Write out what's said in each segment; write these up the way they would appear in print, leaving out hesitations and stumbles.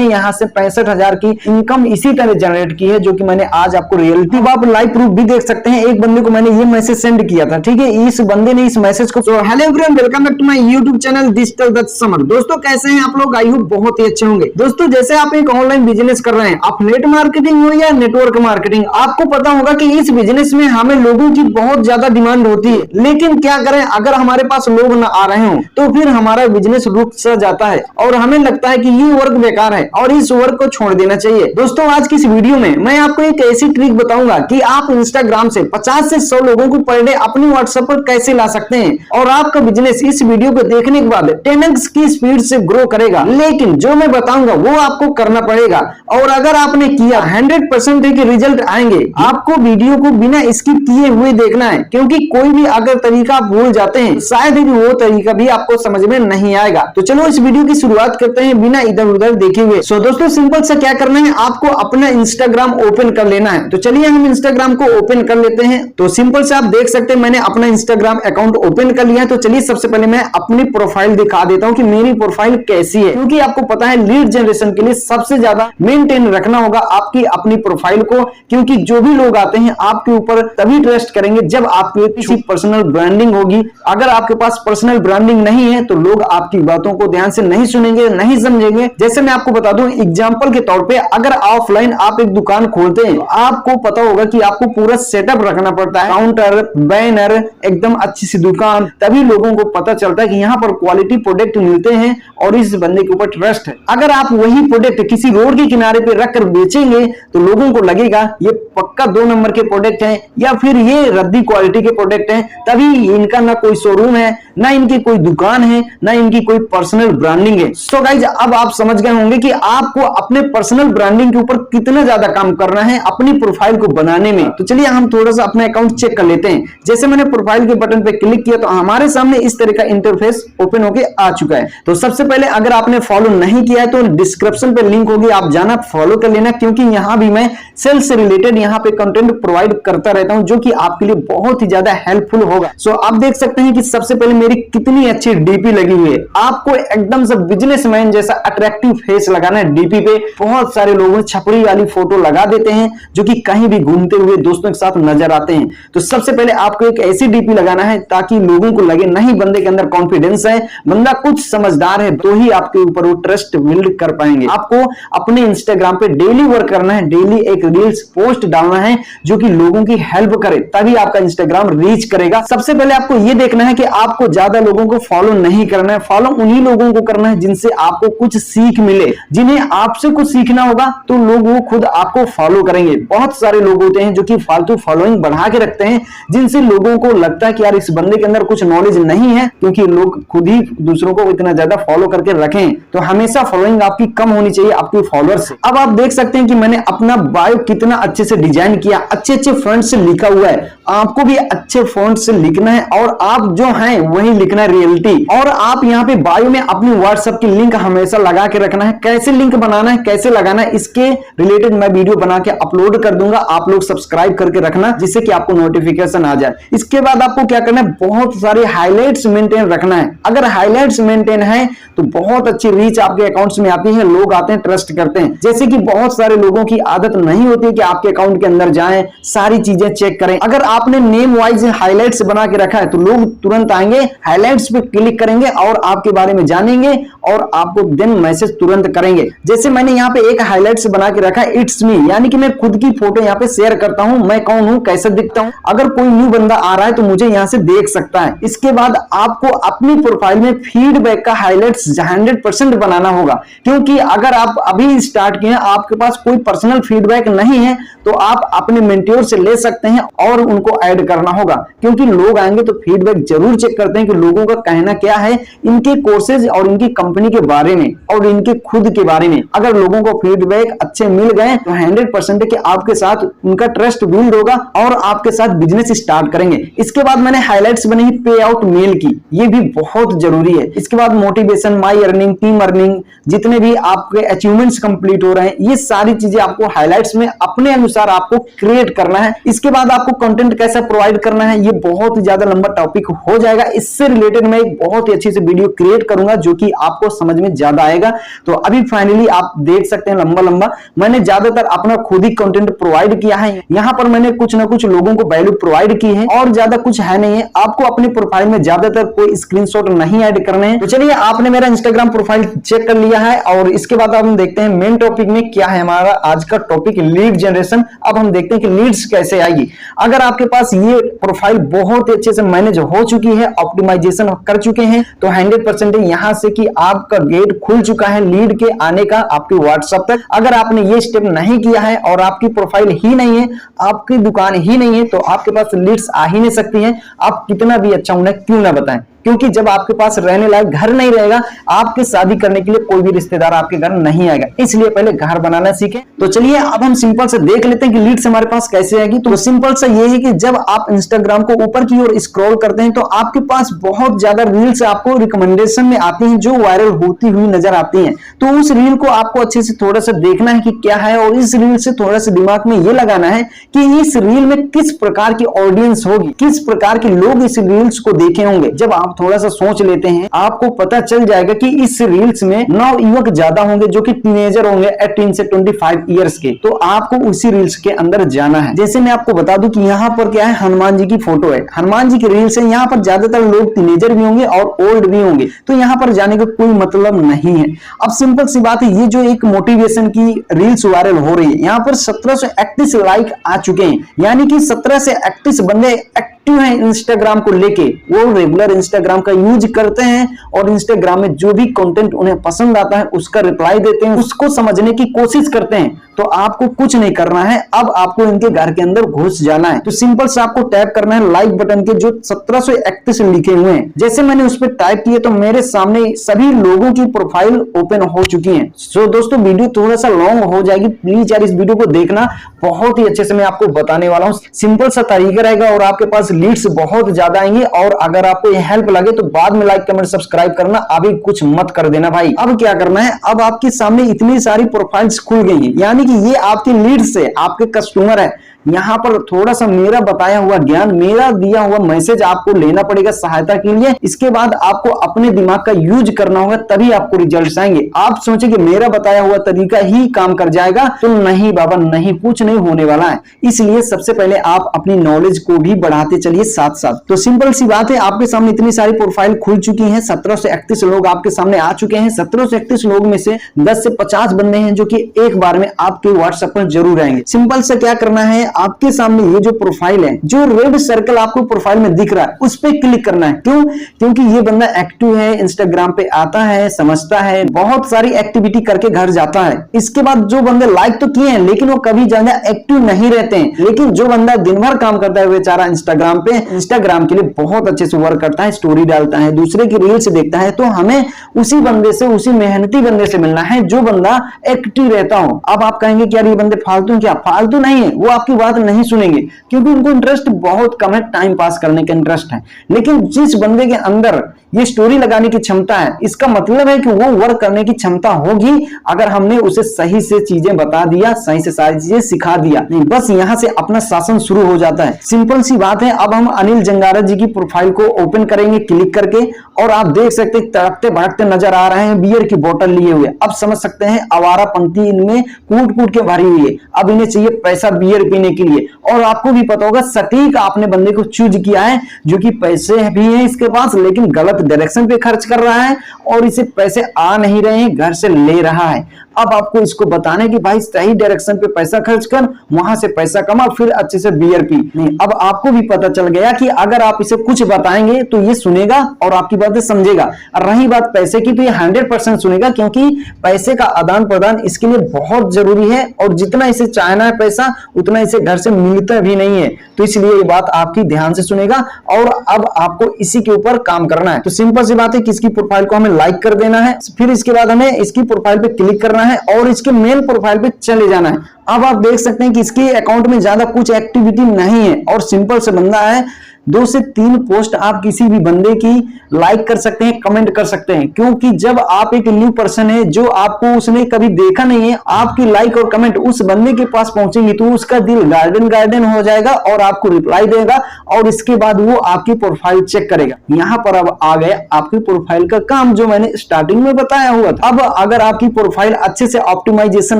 मैंने यहाँ से 65,000 की इनकम इसी तरह जनरेट की है, जो कि मैंने आज आपको रियलिटी आप लाइव प्रूफ भी देख सकते हैं। एक बंदे को मैंने ये मैसेज सेंड किया था, ठीक है, इस बंदे ने इस मैसेज को। Hello everyone, welcome back to my YouTube channel digital Datt Samar. दोस्तों कैसे हैं आप लोग? आई होप बहुत ही अच्छे होंगे। दोस्तों जैसे आप एक ऑनलाइन बिजनेस कर रहे हैं, आप नेट मार्केटिंग हो या नेटवर्क मार्केटिंग, आपको पता होगा कि इस बिजनेस में हमें लोगों की बहुत ज्यादा डिमांड होती है। लेकिन क्या करें, अगर हमारे पास लोग न आ रहे हो तो फिर हमारा बिजनेस रुक सा जाता है और हमें लगता है कि ये वर्क बेकार है और इस वर्क को छोड़ देना चाहिए। दोस्तों आज की इस वीडियो में मैं आपको एक ऐसी ट्रिक बताऊंगा कि आप इंस्टाग्राम से 50 से 100 लोगों को पर डे अपने व्हाट्सएप पर कैसे ला सकते हैं और आपका बिजनेस इस वीडियो को देखने के बाद 10x की स्पीड से ग्रो करेगा। लेकिन जो मैं बताऊंगा वो आपको करना पड़ेगा और अगर आपने किया 100% के रिजल्ट आएंगे। आपको वीडियो को बिना स्किप किए हुए देखना है, क्योंकि कोई भी अगर तरीका आप भूल जाते हैं शायद ही वो तरीका भी आपको समझ में नहीं आएगा। तो चलो इस वीडियो की शुरुआत करते हैं बिना इधर उधर देखे हुए। सो दोस्तों सिंपल सा क्या करना है, आपको अपना इंस्टाग्राम ओपन कर लेना है। तो चलिए हम इंस्टाग्राम को ओपन कर लेते हैं। तो सिंपल से आप देख सकते हैं मैंने अपना इंस्टाग्राम अकाउंट ओपन कर लिया है। तो चलिए सबसे पहले मैं अपनी प्रोफाइल दिखा देता हूं कि मेरी प्रोफाइल कैसी है, क्योंकि आपको पता है लीड जनरेशन के लिए सबसे ज्यादा मेंटेन रखना होगा आपकी अपनी प्रोफाइल को, क्योंकि जो भी लोग आते हैं आपके ऊपर तभी ट्रस्ट करेंगे जब आपकी किसी पर्सनल ब्रांडिंग होगी। अगर आपके पास पर्सनल ब्रांडिंग नहीं है तो लोग आपकी बातों को ध्यान से नहीं सुनेंगे, नहीं समझेंगे। जैसे मैं आपको बता दूं एग्जांपल के तौर पे, अगर ऑफलाइन आप एक दुकान खोलते हैं तो आपको पता होगा कि आपको पूरा सेटअप रखना पड़ता है, काउंटर, बैनर, एकदम अच्छी सी दुकान, तभी लोगों को पता चलता है कि यहाँ पर क्वालिटी प्रोडक्ट मिलते हैं और इस बंदे के ऊपर ट्रस्ट है। अगर आप वही प्रोडक्ट किसी रोड के किनारे पे रखकर बेचेंगे तो लोगों को लगेगा ये पक्का 2 नंबर के प्रोडक्ट हैं या फिर ये रद्दी क्वालिटी के प्रोडक्ट हैं, तभी इनका ना कोई शोरूम है, ना इनकी कोई दुकान है, ना इनकी कोई पर्सनल ब्रांडिंग है। सो गाइज अब आप समझ गए होंगे कि आपको अपने पर्सनल ब्रांडिंग के ऊपर कितना ज्यादा काम करना है अपनी प्रोफाइल को बनाने में। तो चलिए हम थोड़ा सा अपना अकाउंट चेक कर लेते हैं। जैसे मैंने प्रोफाइल के बटन पे क्लिक किया तो हमारे सामने इस तरह का इंटरफेस ओपन होके आ चुका है। तो सबसे पहले अगर आपने फॉलो नहीं किया है तो डिस्क्रिप्शन पे लिंक होगी, आप जाना फॉलो कर लेना, क्योंकि यहां भी मैं सेल्स से रिलेटेड यहां पे कंटेंट प्रोवाइड करता रहता हूं जो कि आपके लिए बहुत ही ज्यादा हेल्पफुल होगा। सो आप देख सकते हैं कि सबसे पहले मेरी कितनी अच्छी डीपी लगी हुई है। आपको एकदम से बिजनेसमैन जैसा अट्रैक्टिव फेस लगाना है डीपी पे। बहुत सारे लोग छपरी वाली फोटो लगा देते हैं जो कि कहीं भी घूमते हुए दोस्तों के साथ नजर आते हैं। तो सबसे पहले आपको एक ऐसी डीपी लगाना है ताकि लोगों को लगे नहीं बंदे के अंदर कॉन्फिडेंस है, बंदा कुछ समझदार है, तो ही आपके ऊपर वो ट्रस्ट बिल्ड कर पाएंगे। आपको अपने इंस्टाग्राम पे डेली वर्क करना है, डेली एक रील्स पोस्ट डालना है जो कि लोगों की हेल्प करे, तभी आपका इंस्टाग्राम रीच करेगा। सबसे पहले आपको यह देखना है कि आपको ज्यादा लोगों को फॉलो नहीं करना है, फॉलो उन्हीं लोगों को करना है जिनसे आपको कुछ सीख मिले। जिन्हें आपसे कुछ सीखना होगा तो लोग वो खुद आपको फॉलो करेंगे। बहुत सारे लोग होते हैं जो कि फालतू फॉलोइंग बढ़ा के रखते हैं, जिनसे लोगों को लगता है कि यार इस बंदे के अंदर कुछ नॉलेज नहीं है, क्योंकि लोग खुद ही दूसरों को इतना ज्यादा फॉलो करके रखें। तो हमेशा फॉलोइंग आपकी कम होनी चाहिए आपके फॉलोअर्स से। अब आप देख सकते हैं कि मैंने अपना बायो कितना अच्छे से डिजाइन किया, अच्छे अच्छे फ्रंट से लिखा हुआ है। आपको भी अच्छे फॉन्ट से लिखना है और आप जो हैं वही लिखना है रियलिटी। और आप यहाँ पे बायो में अपनी व्हाट्सएप की लिंक हमेशा लगा के रखना है। कैसे लिंक बनाना है, कैसे लगाना है, इसके रिलेटेड मैं वीडियो बना के अपलोड कर दूंगा। आप लोग सब्सक्राइब करके रखना जिससे कि आपको नोटिफिकेशन आ जाए। इसके बाद आपको क्या करना है, बहुत सारे हाईलाइट्स मेंटेन रखना है। अगर हाईलाइट्स मेंटेन है तो बहुत अच्छी रीच आपके अकाउंट्स में आती है, लोग आते हैं, ट्रस्ट करते हैं। जैसे कि बहुत सारे लोगों की आदत नहीं होती कि आपके अकाउंट के अंदर जाएं, सारी चीजें चेक करें। अगर आपने नेम वाइज हाईलाइट्स बना के रखा है तो लोग तुरंत आएंगे, हाईलाइट्स पे क्लिक करेंगे और आपके बारे में जानेंगे और आपको देन मैसेज तुरंत करेंगे। जैसे मैंने यहाँ पे एक हाईलाइट्स बना के रखा है, इट्स मी, यानी कि मैं खुद की फोटो यहाँ पे शेयर करता हूँ, मैं कौन हूँ, कैसे दिखता हूँ। अगर कोई न्यू बंदा आ रहा है तो मुझे यहाँ से देख सकता है। इसके बाद आपको अपनी प्रोफाइल में फीडबैक का हाईलाइट्स 100% बनाना होगा, क्योंकि अगर आप अभी स्टार्ट किए, आपके पास कोई पर्सनल फीडबैक नहीं है तो आप अपने मेंटोर से ले सकते हैं और उनको ऐड करना होगा, क्योंकि लोग आएंगे तो फीडबैक जरूर चेक करते हैं कि लोगों का कहना क्या है इनके कोर्सेज और इनकी कंपनी के बारे में और इनके खुद के बारे में। अगर लोगों को फीडबैक अच्छे मिल गए तो 100% कि आपके साथ उनका ट्रस्ट बिल्ड होगा और आपके साथ बिजनेस स्टार्ट करेंगे। इसके बाद मैंने हाईलाइट्स बनी पे आउट मेल की, ये भी बहुत जरूरी है। इसके बाद मोटिवेशन, माई अर्निंग, टीम अर्निंग, जितने भी आपके अचीवमेंट्स कंप्लीट हो रहे हैं, ये सारी चीजें आपको हाईलाइट्स में में अपने अनुसार आपको क्रिएट करना है। इसके बाद आपको कंटेंट कैसा प्रोवाइड करना है, ये बहुत ही ज्यादा लंबा टॉपिक हो जाएगा। इससे रिलेटेड मैं एक बहुत ही अच्छी सी वीडियो क्रिएट करूंगा जो कि आपको समझ में ज्यादा आएगा। तो अभी फाइनली आप देख सकते हैं लंबा लंबा मैंने ज्यादातर अपना खुद ही कंटेंट प्रोवाइड किया है। यहां पर मैंने कुछ ना कुछ लोगों को वैल्यू प्रोवाइड की है और ज्यादा कुछ है नहीं है। आपको अपने प्रोफाइल में ज्यादातर कोई स्क्रीनशॉट नहीं ऐड करने हैं। तो चलिए, आपने मेरा इंस्टाग्राम प्रोफाइल चेक कर लिया है और इसके बाद हम देखते हैं मेन टॉपिक में क्या है। हमारा आज का टॉपिक लीड जनरेशन। अब हम देखते हैं कि लीड्स कैसे आएगी। अगर आपके पास ये प्रोफाइल बहुत ही अच्छे से मैनेज हो चुकी है, ऑप्टिमाइजेशन कर चुके हैं, तो 100% यहां से कि आपका गेट खुल चुका है लीड के आने का आपके व्हाट्सएप तक। अगर आपने ये स्टेप नहीं किया है और आपकी प्रोफाइल ही नहीं है, आपकी दुकान ही नहीं है, तो आपके पास लीड्स आ ही नहीं सकती हैं। आप कितना भी अच्छा उन्हें क्यों ना बताएं, क्योंकि जब आपके पास रहने लायक घर नहीं रहेगा, आपकी शादी करने के लिए कोई भी रिश्तेदार आपके घर नहीं आएगा। इसलिए पहले घर बनाना सीखें। तो चलिए, अब हम सिंपल से देख लेते हैं कि लीड्स हमारे पास कैसे आएगी। तो सिंपल से ये है कि जब आप इंस्टाग्राम को ऊपर की ओर स्क्रॉल करते हैं तो आपके पास बहुत ज्यादा रील्स आपको रिकमेंडेशन में आती हैं जो वायरल होती हुई नजर आती हैं। तो उस रील को आपको अच्छे से थोड़ा सा देखना है कि क्या है, और इस रील से थोड़ा सा दिमाग में ये लगाना है कि इस रील में किस प्रकार की ऑडियंस होगी, किस प्रकार के लोग इस रील्स को देखे होंगे। जब आप थोड़ा सा सोच लेते हैं, आपको पता चल जाएगा कि इस रील्स में नव युवक ज्यादा होंगे जो कि टीनेजर होंगे 18 से 25 इयर्स के। तो आपको उसी रील्स के अंदर जाना है। जैसे मैं आपको बता दूं कि यहाँ पर क्या है, हनुमान जी की फोटो है, हनुमान जी की रील्स है। यहाँ पर ज्यादातर लोग टीनेजर भी होंगे और ओल्ड भी होंगे, तो यहाँ पर जाने का कोई मतलब नहीं है। अब सिंपल सी बात है, ये जो एक मोटिवेशन की रील्स वायरल हो रही है, यहाँ पर 1731 लाइक आ चुके हैं, यानी कि 17 से 31 बंदे एक्टिव हैं इंस्टाग्राम को लेके। वो रेगुलर इंस्टाग्राम का यूज करते हैं और इंस्टाग्राम में जो भी कंटेंट उन्हें पसंद आता है उसका रिप्लाई देते हैं, उसको समझने की कोशिश करते हैं। तो आपको कुछ नहीं करना है, अब आपको इनके घर के अंदर घुस जाना है। तो सिंपल से आपको टैप करना है लाइक बटन के जो 1731 लिखे हुए हैं। जैसे मैंने उस पर टाइप किए तो मेरे सामने सभी लोगों की प्रोफाइल ओपन हो चुकी है। सो दोस्तों, वीडियो थोड़ा सा लॉन्ग हो जाएगी, प्लीज यार इस वीडियो को देखना, बहुत ही अच्छे से मैं आपको बताने वाला हूं। सिंपल सा तरीका रहेगा और आपके पास लीड्स बहुत ज्यादा आएंगे। और अगर आपको यह हेल्प लगे तो बाद में लाइक कमेंट सब्सक्राइब करना, अभी कुछ मत कर देना भाई। अब क्या करना है, अब आपके सामने इतनी सारी प्रोफाइल्स खुल गई है, यानी कि ये आपकी लीड्स है, आपके कस्टमर है। यहां पर थोड़ा सा मेरा बताया हुआ ज्ञान, मेरा दिया हुआ मैसेज आपको लेना पड़ेगा सहायता के लिए। इसके बाद आपको अपने दिमाग का यूज करना होगा, तभी आपको रिजल्ट्स आएंगे। आप सोचे कि मेरा बताया हुआ तरीका ही काम कर जाएगा, तो नहीं बाबा नहीं, कुछ नहीं होने वाला है। इसलिए सबसे पहले आप अपनी नॉलेज को भी बढ़ाते चलिए साथ साथ। तो सिंपल सी बात है, आपके सामने इतनी सारी प्रोफाइल खुल चुकी है, 1731 लोग आपके सामने आ चुके हैं। 1731 लोग में से 10 से 50 बंदे हैं जो कि एक बार में आपके व्हाट्सएप पर जरूर आएंगे। सिंपल से क्या करना है, आपके सामने ये जो प्रोफाइल है, जो रेड सर्कल आपको प्रोफाइल में दिख रहा है, उस पर क्लिक करना है। क्यों? क्योंकि ये बंदा एक्टिव है, इंस्टाग्राम पे आता है, समझता है, बहुत सारी एक्टिविटी करके घर जाता है। इसके बाद जो बंदे लाइक तो किए हैं लेकिन वो कभी ज्यादा एक्टिव नहीं रहते हैं। लेकिन जो बंदा दिन भर काम करता है बेचारा इंस्टाग्राम पे, इंस्टाग्राम के लिए बहुत अच्छे से वर्क करता है, स्टोरी डालता है, दूसरे की रील्स देखता है, तो हमें उसी बंदे से, उसी मेहनती बंदे से मिलना है जो बंदा एक्टिव रहता हो। अब आप कहेंगे कि यार ये बंदे फालतू, क्या फालतू नहीं है, वो आपकी बात नहीं सुनेंगे क्योंकि उनको इंटरेस्ट बहुत कम है, टाइम पास करने का इंटरेस्ट है। लेकिन जिस बंदे के अंदर ये स्टोरी लगाने की क्षमता है, इसका मतलब है कि वो वर्क करने की क्षमता होगी अगर हमने उसे सही से चीजें बता दिया, सही से सारी चीजें सिखा दिया। नहीं, बस यहां से अपना शासन शुरू हो जाता है। सिंपल सी बात है। अब हम अनिल जंगारा जी की प्रोफाइल को ओपन करेंगे क्लिक करके, और आप देख सकते हैं तड़कते भड़कते नजर आ रहे हैं, बियर की बोतल लिए हुए। अब समझ सकते हैं आवारा पंथी इनमें कूट कूट के भरी हुई है। अब इन्हें चाहिए पैसा बियर पीने के लिए, और आपको भी पता होगा सटीक आपने बंदे को चूज किया है जो कि पैसे भी हैं इसके पास लेकिन गलत डायरेक्शन पे खर्च कर रहा है और इसे पैसे आ नहीं रहे हैं, घर से ले रहा है। अब आपको इसको बताने कि भाई सही डायरेक्शन पे पैसा खर्च कर, वहां से पैसा कमा, फिर अच्छे से बियर पी। नहीं, अब आपको भी पता चल गया कि अगर आप इसे कुछ बताएंगे तो ये सुनेगा और आपकी बातें समझेगा। और रही बात पैसे की, तो ये 100% सुनेगा, क्योंकि पैसे का आदान प्रदान इसके लिए बहुत जरूरी है, और जितना इसे चाहना है पैसा उतना इसे घर से मिलता भी नहीं है। तो इसलिए ये बात आपकी ध्यान से सुनेगा, और अब आपको इसी के ऊपर काम करना है। तो सिंपल सी बात है कि इसकी प्रोफाइल को हमें लाइक कर देना है, फिर इसके बाद हमें इसकी प्रोफाइल पे क्लिक करना है और इसके मेन प्रोफाइल पे चले जाना है। अब आप देख सकते हैं कि इसके अकाउंट में ज्यादा कुछ एक्टिविटी नहीं है और सिंपल से बंदा है, 2 से 3 पोस्ट आप किसी भी बंदे की लाइक कर सकते हैं, कमेंट कर सकते हैं, क्योंकि जब आप एक न्यू पर्सन है जो आपको उसने कभी देखा नहीं है, आपकी लाइक और कमेंट उस बंदे के पास पहुंचेंगी तो उसका दिल गार्डन गार्डन हो जाएगा और आपको रिप्लाई देगा और इसके बाद वो आपकी प्रोफाइल चेक करेगा। यहां पर अब आ गया आपकी प्रोफाइल का काम जो मैंने स्टार्टिंग में बताया हुआ था। अब अगर आपकी प्रोफाइल अच्छे से ऑप्टिमाइजेशन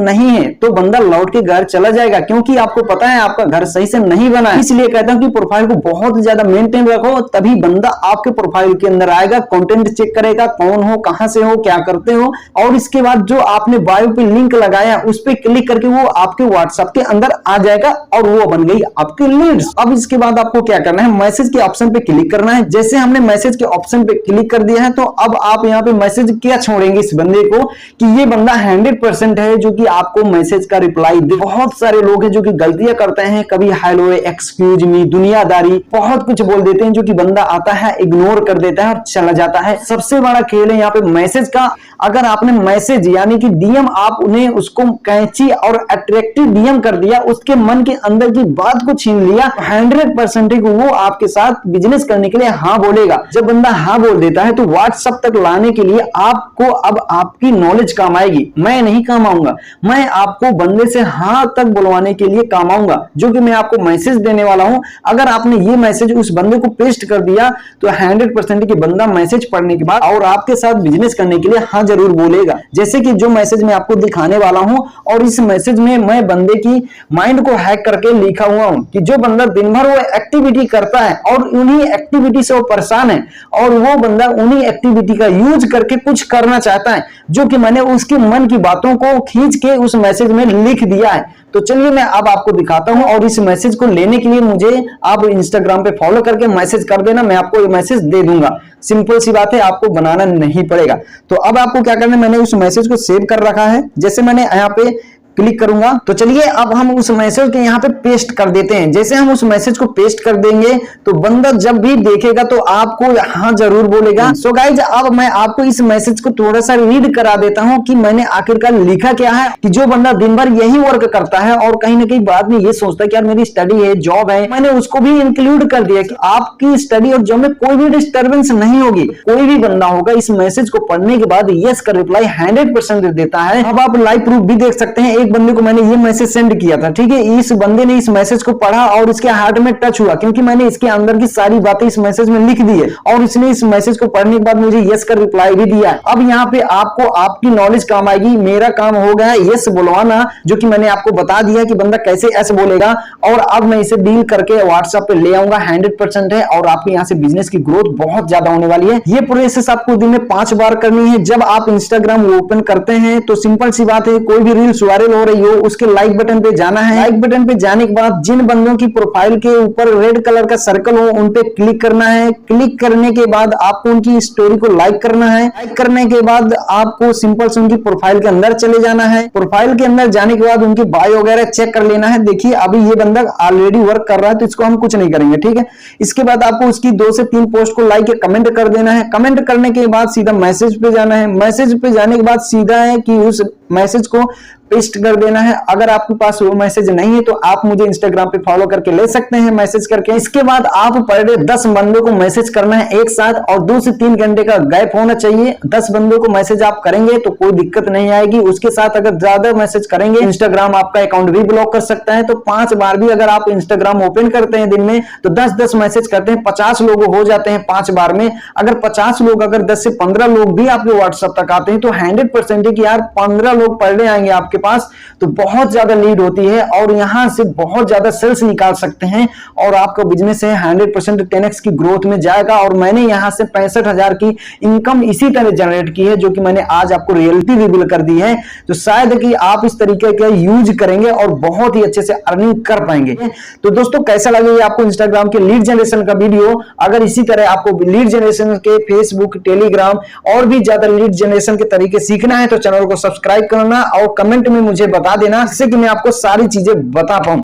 नहीं है तो बंदा लौट के घर चला जाएगा, क्योंकि आपको पता है आपका घर सही से नहीं बना है। इसलिए कहता हूं कि प्रोफाइल को बहुत ज्यादा मेंटेन रखो, तभी बंदा आपके प्रोफाइल के अंदर आएगा, कंटेंट चेक करेगा, कौन हो, कहां से हो, क्या करते हो, और इसके बाद जो आपने बायो पे लिंक लगाया उस पर क्लिक करके वो आपके व्हाट्सएप के अंदर आ जाएगा और वो बन गई आपकी लीड्स। अब इसके बाद आपको क्या करना है, मैसेज के ऑप्शन पे क्लिक करना है। जैसे हमने मैसेज के ऑप्शन पे क्लिक कर दिया है तो अब आप यहाँ पे मैसेज क्या छोड़ेंगे इस बंदे को कि ये बंदा 100% है जो कि आपको मैसेज का रिप्लाई दे। बहुत सारे लोग हैं जो कि गलतियां करते हैं, कभी हेलो, एक्सक्यूज मी, दुनियादारी, बहुत कुछ बोल देते हैं जो कि बंदा आता है इग्नोर कर देता है और चला जाता है। सबसे बड़ा खेल है यहाँ पे मैसेज का। अगर आपने मैसेज यानी कि डीएम आप उन्हें उसको कैची और अट्रैक्टिव डीएम कर दिया, उसके मन के अंदर की बात को छीन लिया, 100% वो आपके साथ बिजनेस करने के लिए हाँ बोलेगा। जब बंदा हाँ बोल देता है तो व्हाट्सएप तक लाने के लिए आपको अब आपकी नॉलेज काम आएगी। मैं नहीं काम आऊंगा, मैं आपको बंदे से हाँ तक बुलवाने के लिए काम आऊंगा, जो कि मैं आपको मैसेज देने वाला हूं। अगर आपने ये मैसेज उस बंदे को पेस्ट कर दिया तो 100% कि बंदा मैसेज पढ़ने के बाद और आपके साथ बिजनेस करने के लिए हाँ जरूर बोलेगा। जैसे कि जो मैसेज मैं आपको दिखाने वाला हूं, और इस मैसेज में मैं बंदे की माइंड को हैक करके लिखा हुआ हूं कि जो बंदा दिन भर वो एक्टिविटी करता है और उन्हीं एक्टिविटी से वो परेशान है और वो बंदा उन्हीं एक्टिविटी का यूज करके कुछ करना चाहता है, जो कि मैंने उसके मन की बातों को खींच के उस मैसेज में लिख दिया है। तो चलिए मैं अब आपको दिखाता हूं, और इस मैसेज को लेने के लिए मुझे आप इंस्टाग्राम पे फॉलो करके मैसेज कर देना, मैं आपको ये मैसेज दे दूंगा। सिंपल सी बात है, आपको बनाना नहीं पड़ेगा। तो अब आपको क्या करना है, मैंने उस मैसेज को सेव कर रखा है। जैसे मैंने यहाँ पे क्लिक करूंगा तो चलिए अब हम उस मैसेज के यहाँ पे पेस्ट कर देते हैं। जैसे हम उस मैसेज को पेस्ट कर देंगे तो बंदा जब भी देखेगा तो आपको हाँ जरूर बोलेगा। सो गाइज अब मैं आपको इस मैसेज को थोड़ा सा रीड करा देता हूं कि मैंने आखिरकार लिखा क्या है। कि जो बंदा दिन भर यही वर्क करता है और कहीं ना कहीं बाद में ये सोचता है कि यार मेरी स्टडी है, जॉब है, मैंने उसको भी इंक्लूड कर दिया कि आपकी स्टडी और जॉब में कोई भी डिस्टर्बेंस नहीं होगी। कोई भी बंदा होगा इस मैसेज को पढ़ने के बाद यस का रिप्लाई 100% देता है। अब आप लाइव प्रूफ भी देख सकते हैं। एक बंदे को मैंने ये मैसेज सेंड किया था, ठीक है, इस बंदे ने इस मैसेज को पढ़ा और इसके हार्ट में टच हुआ, क्योंकि मैंने इसके अंदर की सारी बातें इस मैसेज में लिख दी है और इसने इस मैसेज को पढ़ने के बाद मुझे यस का रिप्लाई भी दिया है। अब यहाँ पे आपको आपकी नॉलेज काम आएगी। मेरा काम हो गया यस बुलवाना, जो कि मैंने आपको बता दिया कि बंदा कैसे एस बोलेगा, और अब मैं इसे डील करके व्हाट्सएप पे ले आऊंगा। 100% है और आपके यहाँ से बिजनेस की ग्रोथ बहुत ज्यादा होने वाली है। ये प्रोसेस आपको दिन में 5 बार करनी है। जब आप इंस्टाग्राम ओपन करते हैं तो सिंपल सी बात है, कोई भी रील्स वायरल हो रही हो उसके लाइक बटन पे जाना है। लाइक बटन पे जाने के बाद जिन बंदों की प्रोफाइल के ऊपर रेड कलर का सर्कल हो उन पे क्लिक करना है। क्लिक करने के बाद आपको उनकी स्टोरी को लाइक करना है। लाइक करने के बाद आपको सिंपल से उनकी प्रोफाइल के अंदर चले जाना है। प्रोफाइल के अंदर जाने के बाद उनकी बायो वगैरह चेक कर लेना है। देखिए अभी ये बंदा ऑलरेडी वर्क कर रहा है तो इसको हम कुछ नहीं करेंगे, ठीक है। इसके बाद आपको उसकी 2 से 3 पोस्ट को लाइक या कमेंट कर देना है। कमेंट करने के बाद सीधा मैसेज पे जाना है। मैसेज पे जाने के बाद सीधा है कि उस मैसेज को पेस्ट कर देना है। अगर आपके पास वो मैसेज नहीं है तो आप मुझे इंस्टाग्राम पे फॉलो करके ले सकते हैं मैसेज करके। इसके बाद आप पर डे 10 बंदों को मैसेज करना है एक साथ, और 2 से 3 घंटे का गैप होना चाहिए। 10 बंदों को मैसेज आप करेंगे तो कोई दिक्कत नहीं आएगी। उसके साथ अगर ज्यादा मैसेज करेंगे इंस्टाग्राम आपका अकाउंट भी ब्लॉक कर सकता है। तो 5 बार भी अगर आप इंस्टाग्राम ओपन करते हैं दिन में तो 10-10 मैसेज करते हैं, 50 लोग हो जाते हैं 5 बार में। अगर 50 लोग, अगर 10 से 15 लोग भी आपके व्हाट्सएप तक आते हैं तो 100% है कि यार 15 लोग पर डे आएंगे आपके पास, तो बहुत ज्यादा लीड होती है और यहां से बहुत ज्यादा सेल्स निकाल सकते हैं और आपका बिजनेस है 100% 10x की ग्रोथ में जाएगा। और मैंने यहां से 65,000 की इनकम इसी तरह जनरेट की है, जो कि मैंने आज आपको रियलिटी रिवील कर दी है। तो शायद कि आप इस तरीके का यूज करेंगे और बहुत ही अच्छे से अर्निंग कर पाएंगे। तो दोस्तों कैसा लगे आपको इंस्टाग्राम के लीड जनरेशन का वीडियो? अगर इसी तरह आपको लीड जनरेशन के फेसबुक, टेलीग्राम और भी ज्यादा लीड जनरेशन के तरीके सीखना है तो चैनल को सब्सक्राइब करना और कमेंट में मुझे बता देना, जिससे कि मैं आपको सारी चीजें बता पाऊं।